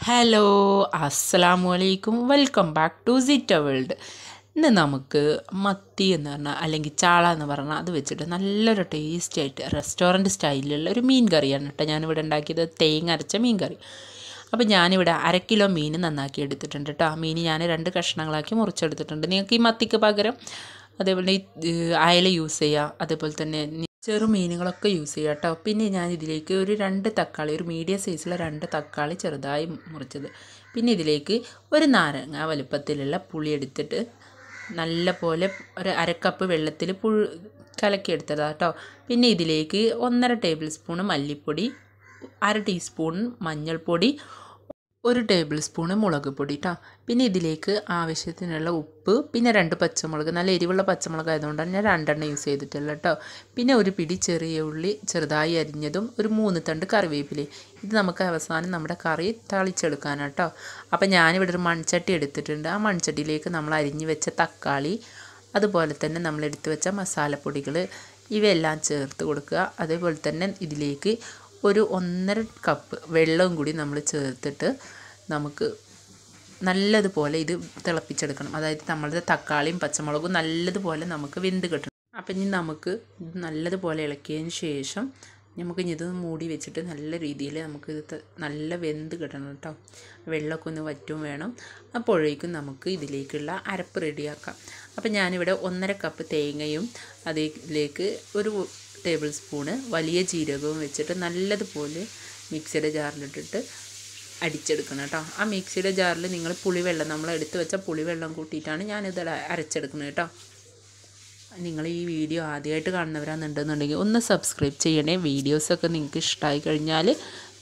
Hello അസ്സലാമു അലൈക്കും welcome back to സിറ്റ world. ഇന്ന് നമുക്ക് മത്തി എന്ന് പറഞ്ഞാൽ അല്ലെങ്കിൽ ചാള എന്ന് പറഞ്ഞാൽ അത് വെച്ചിട്ട് നല്ലൊരു ടേസ്റ്റി ആയിട്ട് റെസ്റ്റോറൻറ്റ് സ്റ്റൈലിലുള്ള ഒരു മീൻ കറിയാണ് കേട്ടോ ഞാനിവിടെ ഉണ്ടാക്കിയത്. തേങ്ങ അരച്ച മീൻ കറി. അപ്പോൾ ഞാനിവിടെ 1/2 കിലോ മീൻ നന്നാക്കി എടുത്തിട്ടുണ്ട് കേട്ടോ. ആ മീൻ ഞാൻ 2 കഷ്ണങ്ങളാക്കി മുറിച്ചെടുത്തിട്ടുണ്ട്. നിങ്ങൾക്ക് ഈ മത്തിക്ക് പകരം അതേപോലെ ഈ അയല യൂസ് ചെയ്യുക, അതേപോലെ തന്നെ ചെറുമീനുകളൊക്കെ യൂസ് ചെയ്യുക കേട്ടോ. പിന്നെ ഞാൻ ഇതിലേക്ക് ഒരു 2 തക്കാളി, ഒരു മീഡിയം സൈസിലെ 2 തക്കാളി ചെറുതായി മുറിച്ചത്, പിന്നെ ഇതിലേക്ക് ഒരു നാരങ്ങ വലുപ്പത്തിലുള്ള പുളി എടുത്തിട്ട് നല്ല പോലെ ഒരു 1/2 കപ്പ് വെള്ളത്തിൽ കലക്കിയെടുത്തതാണ് കേട്ടോ. പിന്നെ ഇതിലേക്ക് 1.5 ടേബിൾ സ്പൂൺ മല്ലിപ്പൊടി, 1/2 ടീസ്പൂൺ മഞ്ഞൾപ്പൊടി, 1 ടേബിൾ സ്പൂൺ മുളക് പൊടി കേട്ടോ. പിന്നെ ഇതിലേക്ക് ആവശ്യത്തിനുള്ള ഉപ്പ്, പിന്നെ 2 പച്ചമുളക്, നല്ല എരിവുള്ള പച്ചമുളക് ആയതുകൊണ്ടാണ് ഞാൻ 2 യൂസ് ചെയ്തിട്ടുള്ളത് കേട്ടോ. പിന്നെ ഒരു പിടി ചെറിയ ഉള്ളി ചെറുതായി അരിഞ്ഞതും, ഒരു 3 തണ്ട് കറിവേപ്പില. ഇത് നമുക്ക് അവസാനം നമ്മുടെ കറി തളിച്ചെടുക്കാനാണ് കേട്ടോ. അപ്പോൾ ഞാനിവിടെ ഒരു മൺചട്ടി എടുത്തിട്ടുണ്ട്. ആ മൺചട്ടിയിലേക്ക് നമ്മൾ അരിഞ്ഞ് വെച്ച തക്കാളി, അതുപോലെ തന്നെ നമ്മൾ എടുത്ത് വെച്ച മസാലപ്പൊടികൾ ഇവയെല്ലാം ചേർത്ത് കൊടുക്കുക. അതേപോലെ തന്നെ ഇതിലേക്ക് ഒരു 1.5 കപ്പ് വെള്ളവും കൂടി നമ്മൾ ചേർത്തിട്ട് നമുക്ക് നല്ലതുപോലെ ഇത് തിളപ്പിച്ചെടുക്കണം. അതായത് നമ്മളുടെ തക്കാളിയും പച്ചമുളകും നല്ലതുപോലെ നമുക്ക് വെന്ത് കിട്ടണം. അപ്പം ഇനി നമുക്ക് ഇത് നല്ലതുപോലെ ഇളക്കിയതിന് ശേഷം നമുക്കിനി ഇത് മൂടി വെച്ചിട്ട് നല്ല രീതിയിൽ നമുക്കിത് നല്ല വെന്ത് കിട്ടണം കേട്ടോ. വെള്ളമൊക്കെ ഒന്ന് വറ്റും വേണം. അപ്പോഴേക്കും നമുക്ക് ഇതിലേക്കുള്ള അരപ്പ് റെഡിയാക്കാം. അപ്പം ഞാനിവിടെ 1.5 കപ്പ് തേങ്ങയും അതിലേക്ക് ഒരു ടേബിൾ സ്പൂണ് വലിയ ജീരകവും വെച്ചിട്ട് നല്ലതുപോലെ മിക്സിയുടെ ജാറിലിട്ടിട്ട് അടിച്ചെടുക്കണം കേട്ടോ. ആ മിക്സിയുടെ ജാറിൽ നിങ്ങൾ പുളിവെള്ളം, നമ്മൾ എടുത്ത് വെച്ച പുളിവെള്ളം കൂട്ടിയിട്ടാണ് ഞാനിത് അരച്ചെടുക്കുന്നത് കേട്ടോ. നിങ്ങൾ ഈ വീഡിയോ ആദ്യമായിട്ട് കാണുന്നവരാണെന്നുണ്ടെന്നുണ്ടെങ്കിൽ ഒന്ന് സബ്സ്ക്രൈബ് ചെയ്യണേ. വീഡിയോസൊക്കെ നിങ്ങൾക്ക് ഇഷ്ടമായി കഴിഞ്ഞാൽ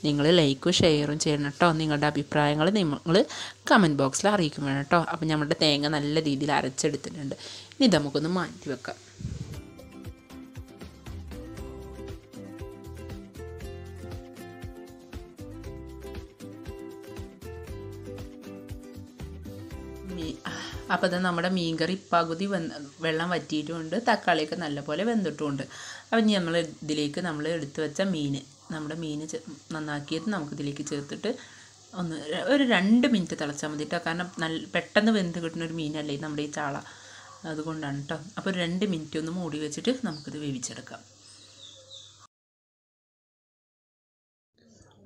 നിങ്ങൾ ലൈക്കും ഷെയറും ചെയ്യണം കേട്ടോ. നിങ്ങളുടെ അഭിപ്രായങ്ങൾ നിങ്ങൾ കമൻറ്റ് ബോക്സിൽ അറിയിക്കും വേണം കേട്ടോ. അപ്പം നമ്മുടെ തേങ്ങ നല്ല രീതിയിൽ അരച്ചെടുത്തിട്ടുണ്ട്. ഇനി നമുക്കൊന്ന് മാറ്റി വെക്കാം. അപ്പോൾ അത് നമ്മുടെ മീൻകറി പകുതി വെള്ളം വറ്റിയിട്ടുമുണ്ട്, തക്കാളിയൊക്കെ നല്ലപോലെ വെന്തിട്ടുമുണ്ട്. അപ്പം ഇനി നമ്മൾ ഇതിലേക്ക് നമ്മൾ എടുത്ത് വെച്ച നമ്മുടെ മീൻ നന്നാക്കിയത് നമുക്കിതിലേക്ക് ചേർത്തിട്ട് ഒരു 2 മിനിറ്റ് തിളച്ചാൽ മതി കേട്ടോ. കാരണം പെട്ടെന്ന് വെന്ത് കിട്ടുന്ന ഒരു മീനല്ലേ നമ്മുടെ ഈ ചാള, അതുകൊണ്ടാണ് കേട്ടോ. അപ്പോൾ ഒരു 2 മിനിറ്റ് ഒന്ന് മൂടി വെച്ചിട്ട് നമുക്കിത് വേവിച്ചെടുക്കാം.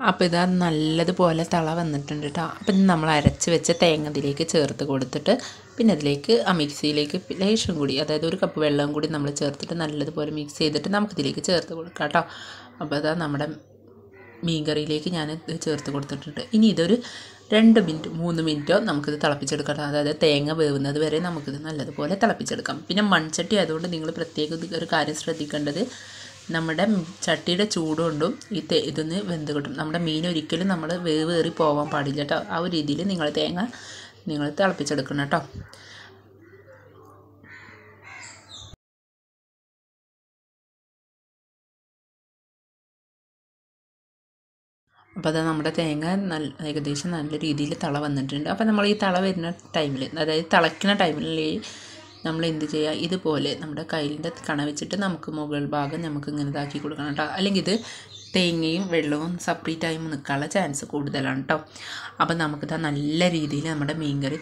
അപ്പോൾ ഇതാ നല്ലതുപോലെ തള വന്നിട്ടുണ്ട് കേട്ടോ. അപ്പം നമ്മൾ അരച്ച് വെച്ച തേങ്ങ ഇതിലേക്ക് ചേർത്ത് കൊടുത്തിട്ട്, പിന്നെ അതിലേക്ക് ആ മിക്സിയിലേക്ക് ലേശം കൂടി, അതായത് 1 കപ്പ് വെള്ളം കൂടി നമ്മൾ ചേർത്തിട്ട് നല്ലതുപോലെ മിക്സ് ചെയ്തിട്ട് നമുക്കിതിലേക്ക് ചേർത്ത് കൊടുക്കാം കേട്ടോ. അപ്പോൾ അതാ നമ്മുടെ മീൻ കറിയിലേക്ക് ഞാൻ ചേർത്ത് കൊടുത്തിട്ടുണ്ട്. ഇനി ഇതൊരു 2 മിനിറ്റ് 3 മിനിറ്റോ നമുക്കിത് തിളപ്പിച്ചെടുക്കാം. അതായത് തേങ്ങ വേവുന്നത് വരെ നമുക്കിത് നല്ലതുപോലെ തിളപ്പിച്ചെടുക്കാം. പിന്നെ മൺചട്ടി ആയതുകൊണ്ട് നിങ്ങൾ പ്രത്യേകം ഒരു കാര്യം ശ്രദ്ധിക്കേണ്ടത്, നമ്മുടെ ചട്ടിയുടെ ചൂടുകൊണ്ടും ഇതൊന്ന് വെന്ത് കിട്ടും. നമ്മുടെ മീൻ ഒരിക്കലും നമ്മൾ വേവേറി പോകാൻ പാടില്ല കേട്ടോ. ആ ഒരു രീതിയിൽ തേങ്ങ നിങ്ങൾ തിളപ്പിച്ചെടുക്കണം കേട്ടോ. അപ്പോൾ അത് നമ്മുടെ തേങ്ങ ഏകദേശം നല്ല രീതിയിൽ തള വന്നിട്ടുണ്ട്. അപ്പോൾ നമ്മൾ ഈ തള വരുന്ന ടൈമിൽ, അതായത് തിളയ്ക്കുന്ന ടൈമിൽ നമ്മൾ എന്ത് ചെയ്യുക, ഇതുപോലെ നമ്മുടെ കയ്യിൻ്റെ കണ വെച്ചിട്ട് നമുക്ക് മുകൾ ഭാഗം നമുക്ക് ഇങ്ങനെ ഇതാക്കി കൊടുക്കണം കേട്ടോ. അല്ലെങ്കിൽ ഇത് തേങ്ങയും വെള്ളവും സെപ്പറേറ്റ് ആയി നിൽക്കാനുള്ള ചാൻസ് കൂടുതലാണ് കേട്ടോ. അപ്പം നമുക്കിത് നല്ല രീതിയിൽ നമ്മുടെ മീൻകറി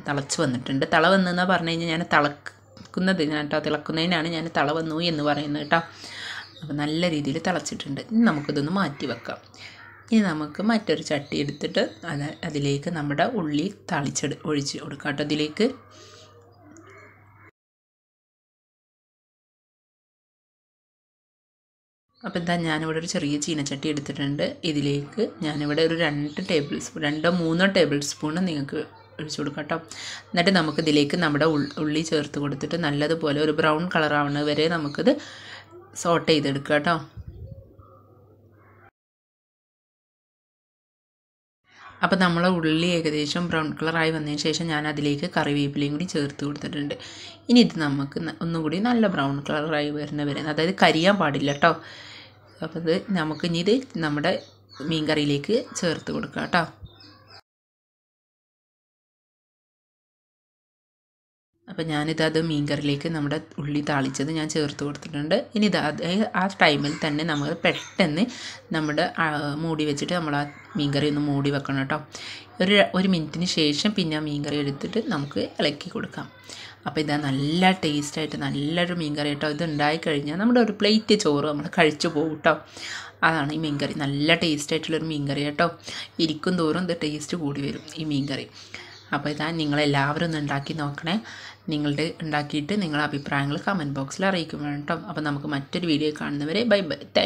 തിളച്ച് വന്നിട്ടുണ്ട്. തള വന്നെന്ന് പറഞ്ഞു കഴിഞ്ഞാൽ ഞാൻ തിളക്കുന്നതിനാണ് ഞാൻ തള വന്നു എന്ന് പറയുന്നത് കേട്ടോ. അപ്പം നല്ല രീതിയിൽ തിളച്ചിട്ടുണ്ട്. ഇനി നമുക്കിതൊന്ന് മാറ്റി വെക്കാം. ഇനി നമുക്ക് മറ്റൊരു ചട്ടി എടുത്തിട്ട് അതിലേക്ക് നമ്മുടെ ഉള്ളി ഒഴിച്ച് കൊടുക്കാം കേട്ടോ. അതിലേക്ക് അപ്പോൾ എന്താ ഞാനിവിടെ ഒരു ചെറിയ ചീനച്ചട്ടി എടുത്തിട്ടുണ്ട്. ഇതിലേക്ക് ഞാനിവിടെ ഒരു 2-3 ടേബിൾ സ്പൂൺ നിങ്ങൾക്ക് ഒഴിച്ചു കൊടുക്കാം കേട്ടോ. എന്നിട്ട് നമുക്കിതിലേക്ക് നമ്മുടെ ഉള്ളി ചേർത്ത് കൊടുത്തിട്ട് നല്ലതുപോലെ ഒരു ബ്രൗൺ കളർ ആവുന്നത് വരെ നമുക്കിത് സോട്ട് ചെയ്തെടുക്കാം കേട്ടോ. അപ്പോൾ നമ്മൾ ഉള്ളി ഏകദേശം ബ്രൗൺ കളറായി വന്നതിന് ശേഷം ഞാൻ അതിലേക്ക് കറിവേപ്പിലയും കൂടി ചേർത്ത് കൊടുത്തിട്ടുണ്ട്. ഇനി ഇത് നമുക്ക് ഒന്നും കൂടി നല്ല ബ്രൗൺ കളറായി വരുന്നവരെ, അതായത് കരിയാൻ പാടില്ല കേട്ടോ. അപ്പോൾ നമുക്കിനി ഇത് നമ്മുടെ മീൻ കറിയിലേക്ക് ചേർത്ത് കൊടുക്കാം കേട്ടോ. അപ്പോൾ ഞാനിത് മീൻകറിയിലേക്ക് നമ്മുടെ ഉള്ളി താളിച്ചത് ഞാൻ ചേർത്ത് കൊടുത്തിട്ടുണ്ട്. ഇനി ആ ടൈമിൽ തന്നെ നമ്മൾ പെട്ടെന്ന് നമ്മുടെ മൂടി വെച്ചിട്ട് നമ്മൾ ആ മീൻകറി ഒന്ന് മൂടി വെക്കണം കേട്ടോ. ഒരു മിനിറ്റിന് ശേഷം പിന്നെ ആ മീൻകറി എടുത്തിട്ട് നമുക്ക് ഇളക്കി കൊടുക്കാം. അപ്പോൾ നല്ല ടേസ്റ്റായിട്ട് നല്ലൊരു മീൻകറി കേട്ടോ. ഇത് ഉണ്ടായിക്കഴിഞ്ഞാൽ നമ്മുടെ ഒരു പ്ലേറ്റ് ചോറ് നമ്മൾ കഴിച്ചു പോകും കേട്ടോ. അതാണ് ഈ മീൻകറി. നല്ല ടേസ്റ്റായിട്ടുള്ളൊരു മീൻകറി കേട്ടോ. ഇരിക്കും തോറും ഇത് ടേസ്റ്റ് കൂടി വരും ഈ മീൻകറി. അപ്പോൾ നിങ്ങളെല്ലാവരും ഒന്ന് ഉണ്ടാക്കി നോക്കണേ. ഉണ്ടാക്കിയിട്ട് നിങ്ങളുടെ അഭിപ്രായങ്ങൾ കമൻറ്റ് ബോക്സിൽ അറിയിക്കും കേട്ടോ. അപ്പോൾ നമുക്ക് മറ്റൊരു വീഡിയോ കാണുന്നവരെ ബൈ ബൈ.